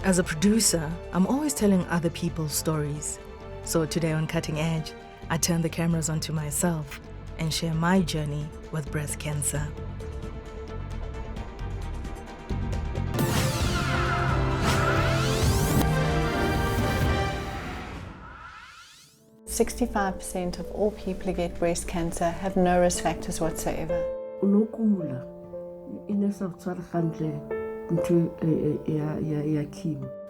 As a producer, I'm always telling other people's stories. So today on Cutting Edge, I turn the cameras onto myself and share my journey with breast cancer. "65% of all people who get breast cancer have no risk factors whatsoever."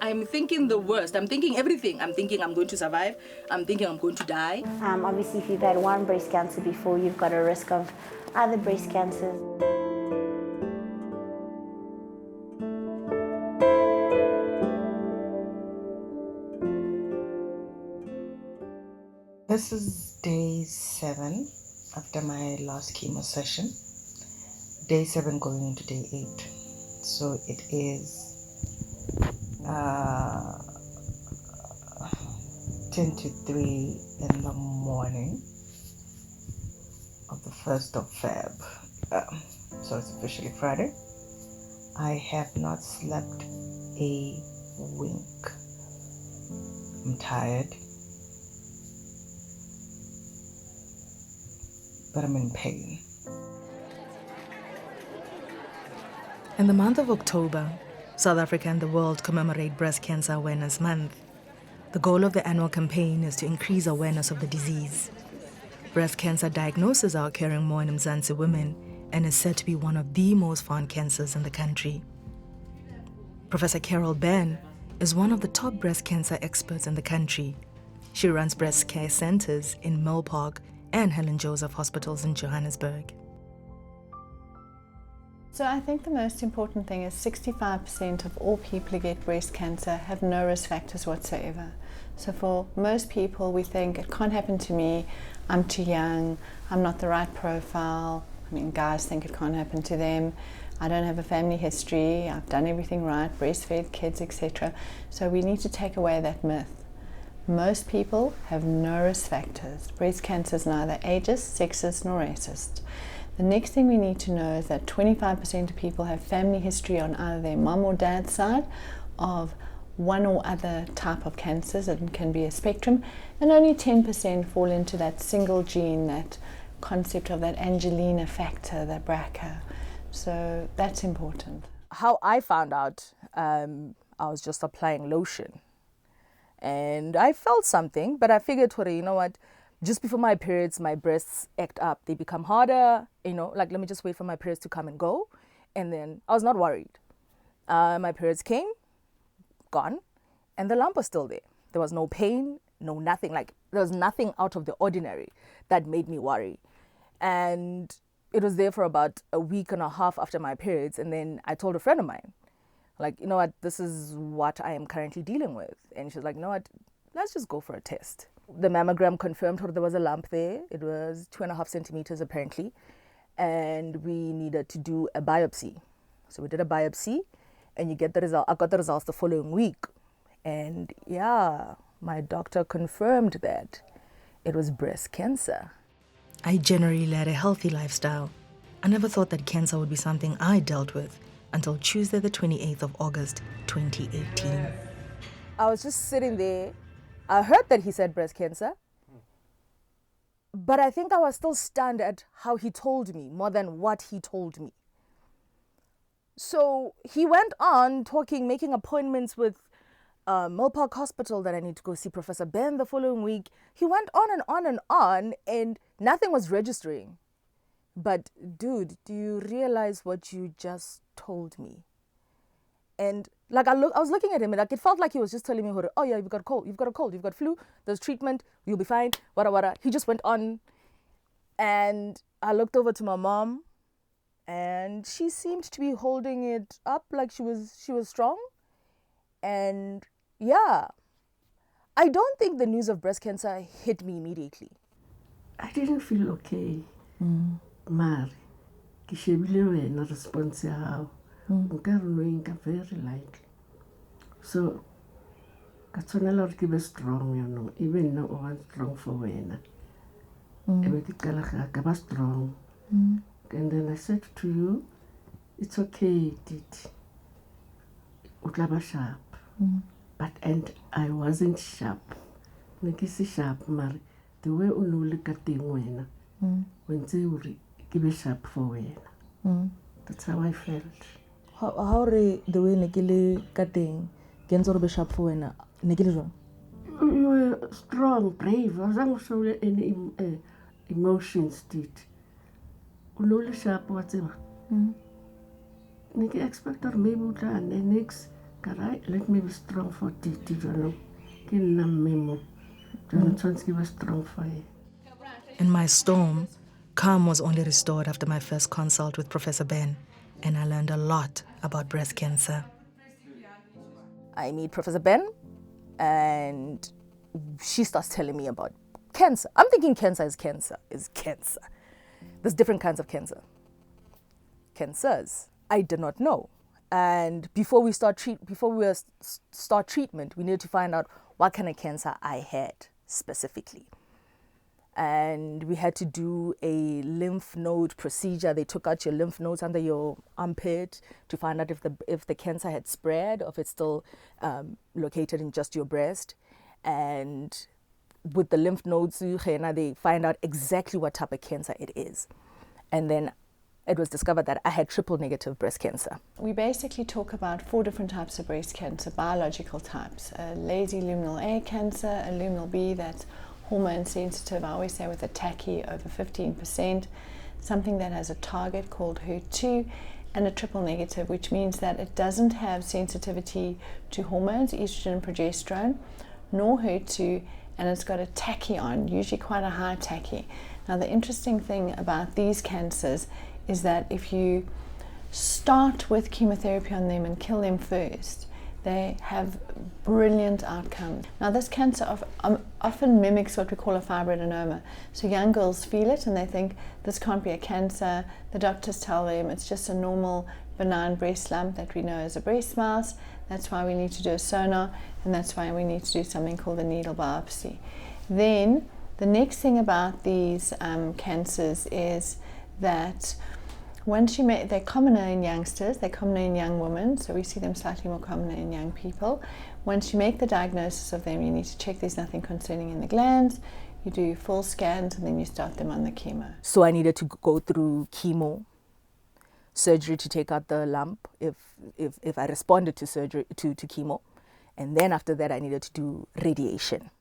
I'm thinking the worst. I'm thinking everything. I'm thinking I'm going to survive. I'm thinking I'm going to die. Obviously, if you've had one breast cancer before, you've got a risk of other breast cancers. This is day 7 after my last chemo session. Day 7 going into day 8. So it is 10 to 3 in the morning of the 1st of Feb. So it's officially Friday. I have not slept a wink. I'm tired, but I'm in pain. In the month of October, South Africa and the world commemorate Breast Cancer Awareness Month. The goal of the annual campaign is to increase awareness of the disease. Breast cancer diagnoses are occurring more in Mzansi women and is said to be one of the most found cancers in the country. Professor Carol Ben is one of the top breast cancer experts in the country. She runs breast care centers in Millpark and Helen Joseph hospitals in Johannesburg. So I think the most important thing is 65% of all people who get breast cancer have no risk factors whatsoever. So for most people, we think it can't happen to me, I'm too young, I'm not the right profile. I mean, guys think it can't happen to them. I don't have a family history, I've done everything right, breastfed kids, etc. So we need to take away that myth. Most people have no risk factors. Breast cancer is neither ageist, sexist, nor racist. The next thing we need to know is that 25% of people have family history on either their mum or dad's side of one or other type of cancers. It can be a spectrum, and only 10% fall into that single gene, that concept of that Angelina factor, the BRCA. So that's important. How I found out, I was just applying lotion. And I felt something, but I figured, you know what, just before my periods, my breasts act up. They become harder, let me just wait for my periods to come and go. And then I was not worried. My periods came, gone, and the lump was still there. There was no pain, no nothing. There was nothing out of the ordinary that made me worry. And it was there for about a week and a half after my periods. And then I told a friend of mine, you know what, this is what I am currently dealing with. And she's like, you know what, let's just go for a test. The mammogram confirmed there was a lump there. It was 2.5 centimeters apparently. And we needed to do a biopsy. So we did a biopsy and you get the result. I got the results the following week. And yeah, my doctor confirmed that it was breast cancer. I generally led a healthy lifestyle. I never thought that cancer would be something I dealt with until Tuesday, the 28th of August, 2018. I was just sitting there. I heard that he said breast cancer, but I think I was still stunned at how he told me more than what he told me. So he went on talking, making appointments with Millpark Hospital that I need to go see Professor Ben the following week. He went on and on and on, and nothing was registering. But dude, do you realize what you just told me? And I was looking at him, and it felt like he was just telling me, oh yeah, you've got a cold, you've got flu, there's treatment, you'll be fine, wada. He just went on, and I looked over to my mom, and she seemed to be holding it up like she was strong. And yeah, I don't think the news of breast cancer hit me immediately. I didn't feel okay. Mare, ke shebile wena response ya hao. Nka re no nka very lightly. So, ka tshwanela hore ke be strong, you know, even now I was strong for wena. Ebe ke qala ka ba strong. And then I said to you, it's okay, Titi. Utlaba sharp. But and I wasn't sharp. Nekisi sharp, Mari. The way you look at the wena. When they will give a sharp for wena. That's how I felt. How re the way nekile kateng kenzo be sharp for wena nekile jwang? You were strong, brave. I wasn't show any emotions, Titi. Unole sharp whatever. Niki expect or maybe and next carai let me be strong for Titi, you know. Kinna memo. Johnson was strong for you. In my storm, calm was only restored after my first consult with Professor Ben, and I learned a lot about breast cancer. I meet Professor Ben, and she starts telling me about cancer. I'm thinking cancer is cancer. There's different kinds of cancer. Cancers, I did not know. And before we start treatment, we needed to find out what kind of cancer I had specifically. And we had to do a lymph node procedure. They took out your lymph nodes under your armpit to find out if the cancer had spread or if it's still located in just your breast. And with the lymph nodes, they find out exactly what type of cancer it is. And then it was discovered that I had triple negative breast cancer. We basically talk about 4 different types of breast cancer, biological types. A lazy luminal A cancer, a luminal B that's hormone sensitive, I always say with a TACI over 15%, something that has a target called HER2, and a triple negative, which means that it doesn't have sensitivity to hormones, estrogen and progesterone, nor HER2, and it's got a TACI on, usually quite a high TACI. Now the interesting thing about these cancers is that if you start with chemotherapy on them and kill them first, they have brilliant outcomes. Now this cancer often mimics what we call a fibroadenoma. So young girls feel it and they think this can't be a cancer. The doctors tell them it's just a normal benign breast lump that we know as a breast mass. That's why we need to do a sonar, and that's why we need to do something called a needle biopsy. Then the next thing about these cancers is that once they're commoner in youngsters, they're commoner in young women, so we see them slightly more commoner in young people. Once you make the diagnosis of them, you need to check there's nothing concerning in the glands, you do full scans, and then you start them on the chemo. So I needed to go through chemo, surgery to take out the lump if I responded to surgery to chemo, and then after that I needed to do radiation.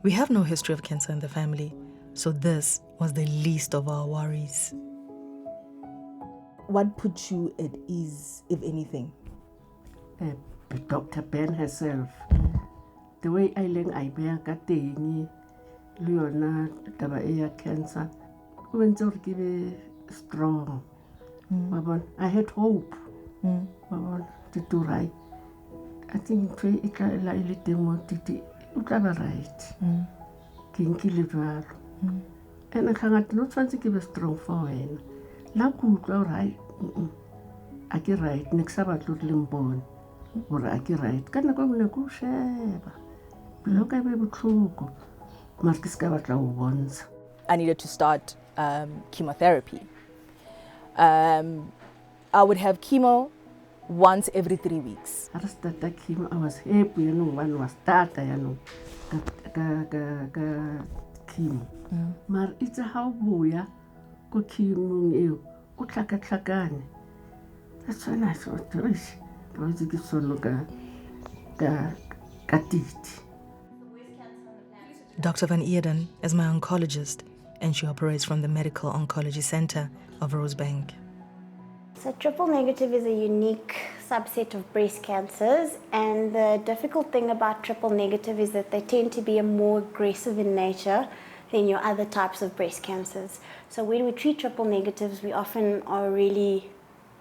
We have no history of cancer in the family, so this was the least of our worries. What put you at ease, if anything? Dr. Ben herself. The way I learned I bear kateni, Leona, taba cancer, when to give strong. I had hope. To do right. I think it like more titi. Utlaba right. Kinkile jwalo. And I can't not trying to give a strong for when. La kutla right. I get right. Next Sabbath little born. Or I get right. Can I go in a good sheba? Look I be true. Marcus Gavatla once. I needed to start chemotherapy. I would have chemo once every 3 weeks. I started chemo. I was happy, you know, one was started, you know, chemo. Mar it's a how boya go chemo you. Utlaka. That's when I thought, because it is so look at it. Dr. Van Eerden is my oncologist, and she operates from the Medical Oncology Center of Rosebank. So triple negative is a unique subset of breast cancers, and the difficult thing about triple negative is that they tend to be more aggressive in nature than your other types of breast cancers. So when we treat triple negatives, we often are really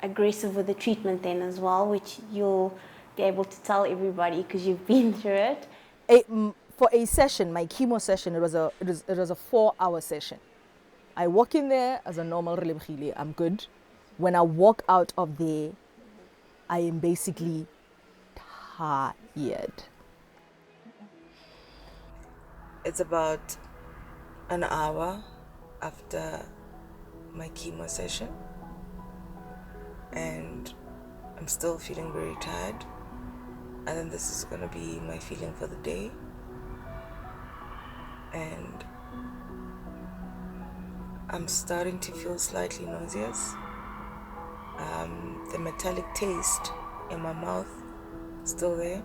aggressive with the treatment then as well, which you'll be able to tell everybody because you've been through it. For a session, my chemo session, it was a 4-hour session. I walk in there as a normal Relebogile, I'm good. When I walk out of there, I am basically tired. It's about an hour after my chemo session, and I'm still feeling very tired. And then this is gonna be my feeling for the day. And I'm starting to feel slightly nauseous. The metallic taste in my mouth still there.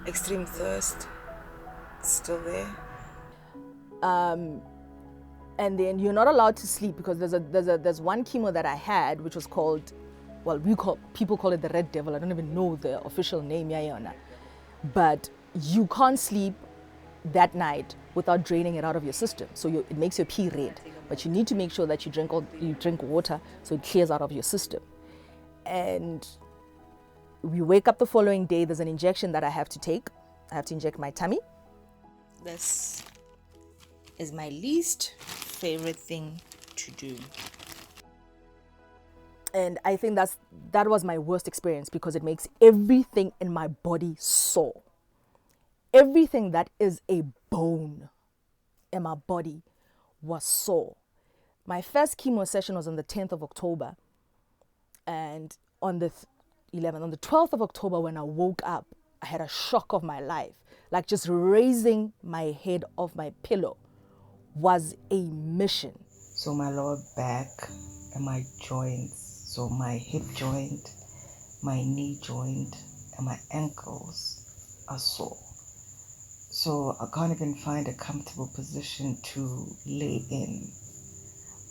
Extreme thirst still there. And then you're not allowed to sleep because there's one chemo that I had which was called, well, people call it the Red Devil. I don't even know the official name, but you can't sleep that night without draining it out of your system. So it makes your pee red, but you need to make sure that you drink water so it clears out of your system. And we wake up the following day. There's an injection that I have to take. I have to inject my tummy. This is my least favorite thing to do. And I think that was my worst experience because it makes everything in my body sore. Everything that is a bone in my body was sore. My first chemo session was on the 10th of October. And on the 12th of October, when I woke up, I had a shock of my life. Like just raising my head off my pillow was a mission. So my lower back and my joints, so my hip joint, my knee joint, and my ankles are sore. So I can't even find a comfortable position to lay in.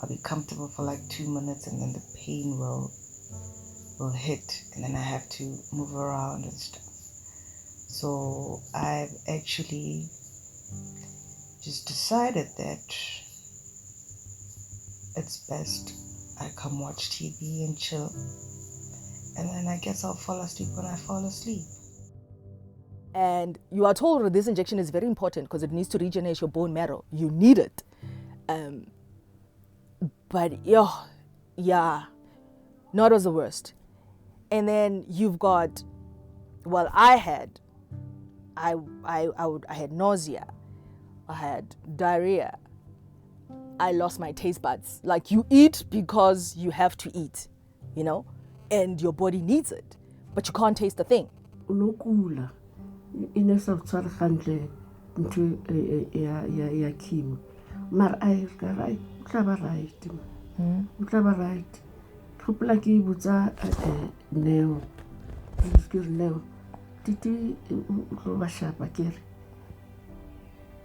I'll be comfortable for like 2 minutes and then the pain will hit and then I have to move around and stuff. So I've actually just decided that it's best I come watch TV and chill, and then I guess I'll fall asleep when I fall asleep. And you are told that this injection is very important because it needs to regenerate your bone marrow. You need it. But yeah, no, it was the worst. And then you've got, well, I had nausea, I had diarrhea, I lost my taste buds. Like you eat because you have to eat, and your body needs it, but you can't taste the thing. Unokula inesa tsara khantle nto ya chemo mar I right utlaba right khopla ke butsa neo skir neo titi ba shapa kere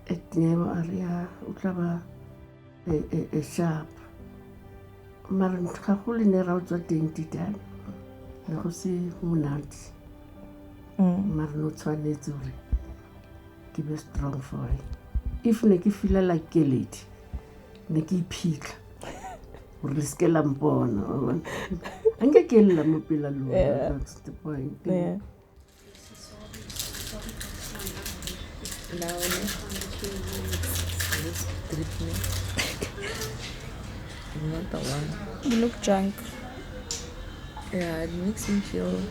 etnemo aria utlaba sharp mar ntkagole ne ra utswa teng titane ne go se monate mar no tshwanetse gore ke be strong for it. If ne ke feel like ke late ne ke iphika gore le ske la mpona anke ke lla mo pela lo. That's the point. Yeah. Now this drip me. Not the one. You look drunk. Yeah, it makes me feel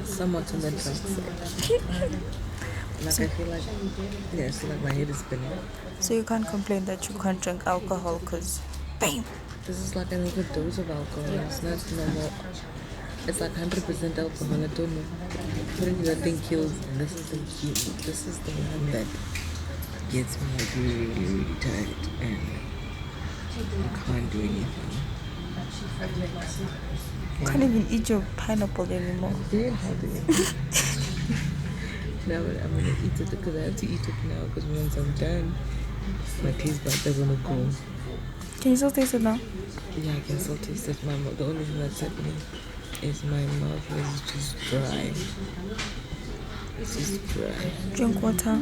somewhat on the drunk side. Like I feel like, yes, like my head is spinning. So you can't complain that you can't drink alcohol because, bam! This is like another dose of alcohol. It's not normal. It's like 100% alcohol. I don't know. Putting that thing kills. And this is the cute. This is the one that gets me like really, really, really tired and I can't do anything. Can't even eat your pineapple anymore. Very healthy. Now I'm gonna eat it because I have to eat it now because once I'm done, my taste bud doesn't go. Can you still taste it now? Yeah, I can still taste it. The only thing that's hit me is my mouth is just dry. It's just dry. Drink water.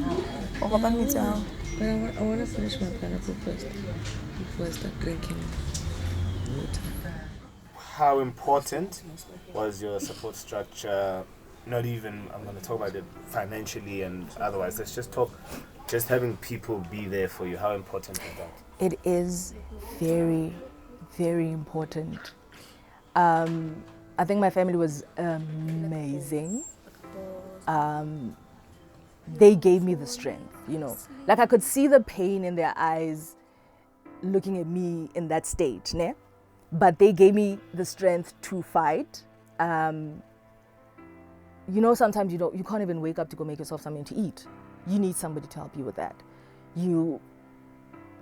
Or papa meets out. But I want to finish my pineapple first before I start drinking water. How important was your support structure? Not even, I'm going to talk about it financially and otherwise. Let's just talk, just having people be there for you. How important is that? It is very, very important. I think my family was amazing. They gave me the strength, you know. Like I could see the pain in their eyes looking at me in that state, ne? But they gave me the strength to fight. You know, sometimes you can't even wake up to go make yourself something to eat. You need somebody to help you with that.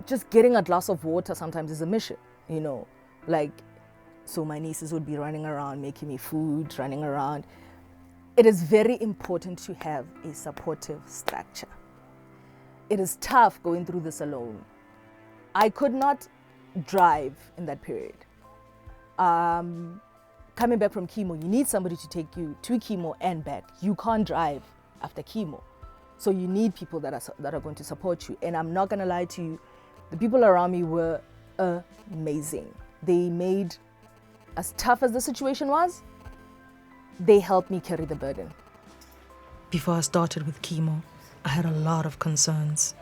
Just getting a glass of water sometimes is a mission, you know. Like, so my nieces would be running around, making me food, running around. It is very important to have a supportive structure. It is tough going through this alone. I could not drive in that period. Coming back from chemo, you need somebody to take you to chemo and back. You can't drive after chemo. So you need people that are going to support you. And I'm not going to lie to you, the people around me were amazing. They made, as tough as the situation was, they helped me carry the burden. Before I started with chemo, I had a lot of concerns.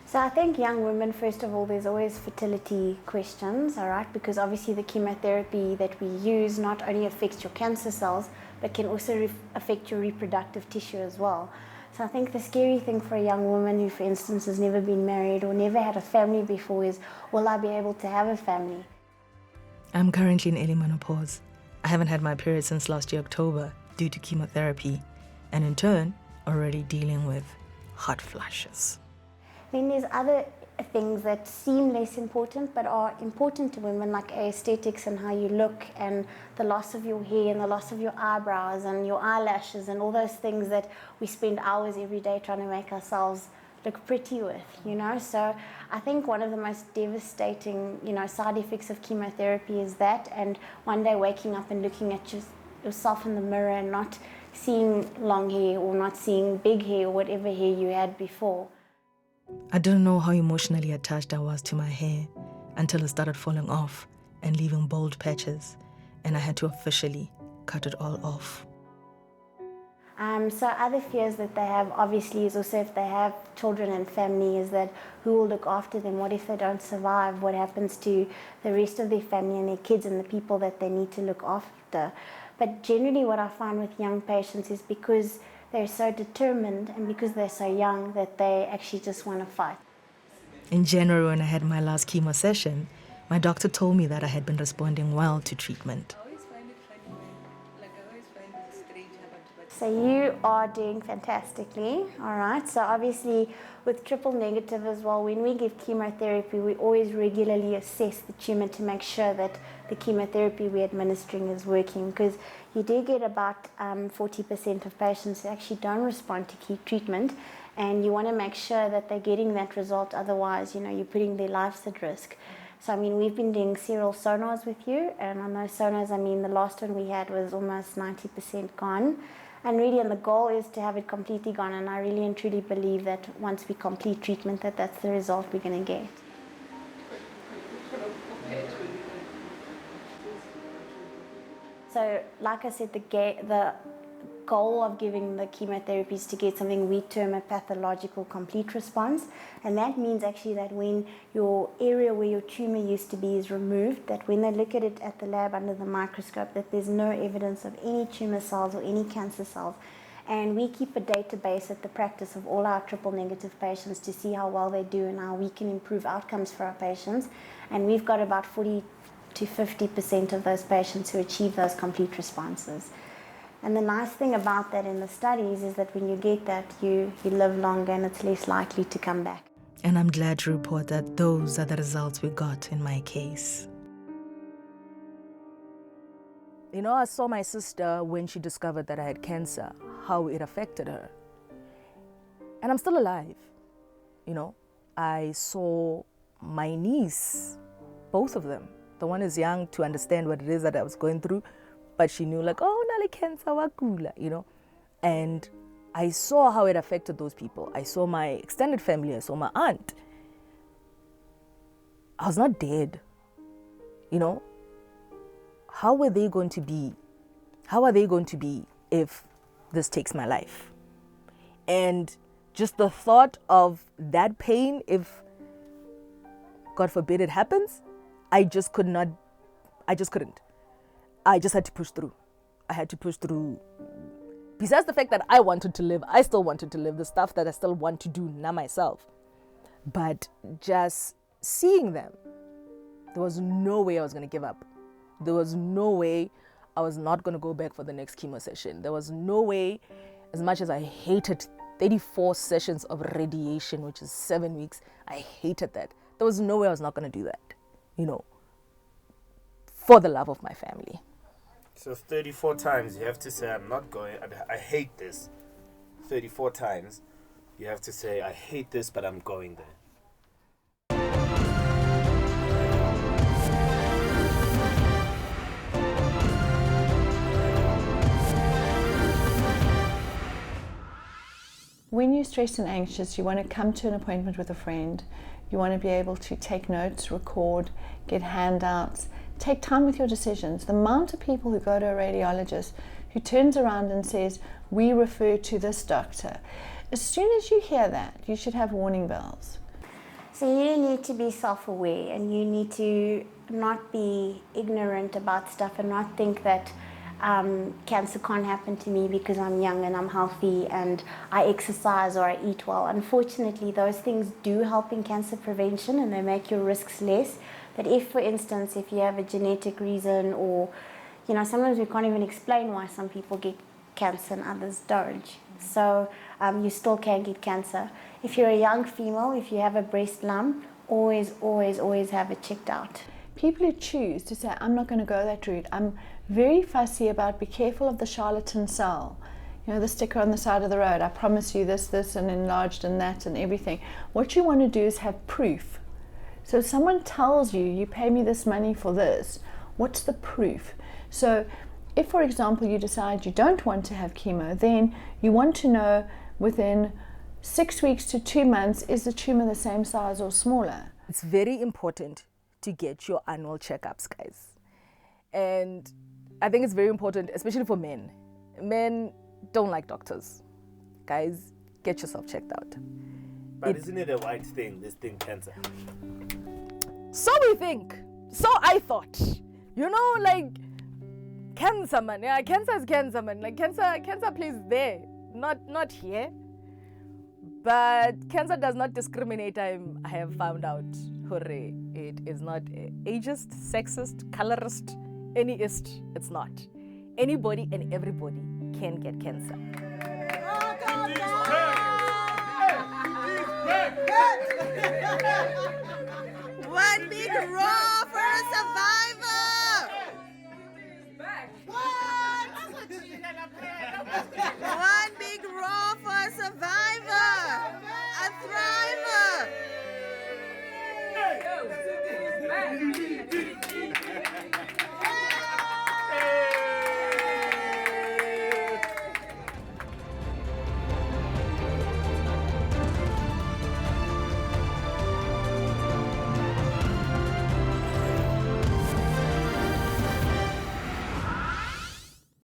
So I think young women, first of all, there's always fertility questions, all right? Because obviously the chemotherapy that we use not only affects your cancer cells, but can also affect your reproductive tissue as well. So I think the scary thing for a young woman who, for instance, has never been married or never had a family before is, will I be able to have a family? I'm currently in early menopause. I haven't had my period since last year, October, due to chemotherapy, and in turn, already dealing with hot flashes. Then there's other things that seem less important but are important to women, like aesthetics and how you look and the loss of your hair and the loss of your eyebrows and your eyelashes and all those things that we spend hours every day trying to make ourselves look pretty with, you know. So I think one of the most devastating, you know, side effects of chemotherapy is that, and one day waking up and looking at yourself in the mirror and not seeing long hair or not seeing big hair or whatever hair you had before. I didn't know how emotionally attached I was to my hair until it started falling off and leaving bald patches, and I had to officially cut it all off. So other fears that they have obviously is also if they have children and family is that who will look after them? What if they don't survive? What happens to the rest of their family and their kids and the people that they need to look after? But generally what I find with young patients is because they're so determined and because they're so young that they actually just want to fight. In January, when I had my last chemo session, my doctor told me that I had been responding well to treatment. So you are doing fantastically, all right? So obviously with triple negative as well, when we give chemotherapy, we always regularly assess the tumor to make sure that the chemotherapy we're administering is working, because you do get about 40% of patients who actually don't respond to treatment, and you want to make sure that they're getting that result, otherwise, you know, you're putting their lives at risk. So, I mean, we've been doing serial sonars with you, and on those sonars, I mean, the last one we had was almost 90% gone. And really, and the goal is to have it completely gone, and I really and truly believe that once we complete treatment, that's the result we're going to get. So, like I said, the goal of giving the chemotherapy is to get something we term a pathological complete response, and that means actually that when your area where your tumor used to be is removed, that when they look at it at the lab under the microscope, that there's no evidence of any tumor cells or any cancer cells. And we keep a database at the practice of all our triple negative patients to see how well they do and how we can improve outcomes for our patients, and we've got about 40 to 50% of those patients who achieve those complete responses. And the nice thing about that in the studies is that when you get that, you live longer and it's less likely to come back. And I'm glad to report that those are the results we got in my case. You know, I saw my sister when she discovered that I had cancer, how it affected her. And I'm still alive. You know, I saw my niece, both of them. The one is young to understand what it is that I was going through, but she knew like, oh, nale cancer wakula, you know. And I saw how it affected those people. I saw my extended family. I saw my aunt. I was not dead, you know. How were they going to be? How are they going to be if this takes my life? And just the thought of that pain, if God forbid it happens, I just couldn't. I just had to push through. I had to push through. Besides the fact that I wanted to live, I still wanted to live the stuff that I still want to do now myself. But just seeing them, there was no way I was going to give up. There was no way I was not going to go back for the next chemo session. There was no way, as much as I hated 34 sessions of radiation, which is 7 weeks, I hated that. There was no way I was not going to do that, you know, for the love of my family. So 34 times you have to say, I'm not going, I hate this. 34 times you have to say, I hate this, but I'm going there. When you're stressed and anxious, you want to come to an appointment with a friend. You want to be able to take notes, record, get handouts, take time with your decisions. The amount of people who go to a radiologist who turns around and says, we refer to this doctor. As soon as you hear that, you should have warning bells. So you need to be self-aware, and you need to not be ignorant about stuff and not think that cancer can't happen to me because I'm young and I'm healthy and I exercise or I eat well. Unfortunately, those things do help in cancer prevention and they make your risks less. But if, for instance, if you have a genetic reason, or, you know, sometimes we can't even explain why some people get cancer and others don't. So you still can get cancer. If you're a young female, if you have a breast lump, always, always, always have it checked out. People who choose to say, I'm not going to go that route, I'm very fussy about, be careful of the charlatan cell. You know, the sticker on the side of the road, I promise you this, and enlarged and that and everything. What you want to do is have proof. So if someone tells you, you pay me this money for this, what's the proof? So if, for example, you decide you don't want to have chemo, then you want to know within 6 weeks to 2 months, is the tumor the same size or smaller? It's very important to get your annual checkups, guys. And I think it's very important, especially for men. Men don't like doctors. Guys, get yourself checked out. But isn't it a white thing, this thing, cancer? So we think. So I thought. You know, like, cancer, man. Yeah, cancer is cancer, man. Like, cancer plays there, not here. But cancer does not discriminate, I have found out. Hooray. It is not ageist, sexist, colorist, anyist. It's not. Anybody and everybody can get cancer. One big roar for a survivor!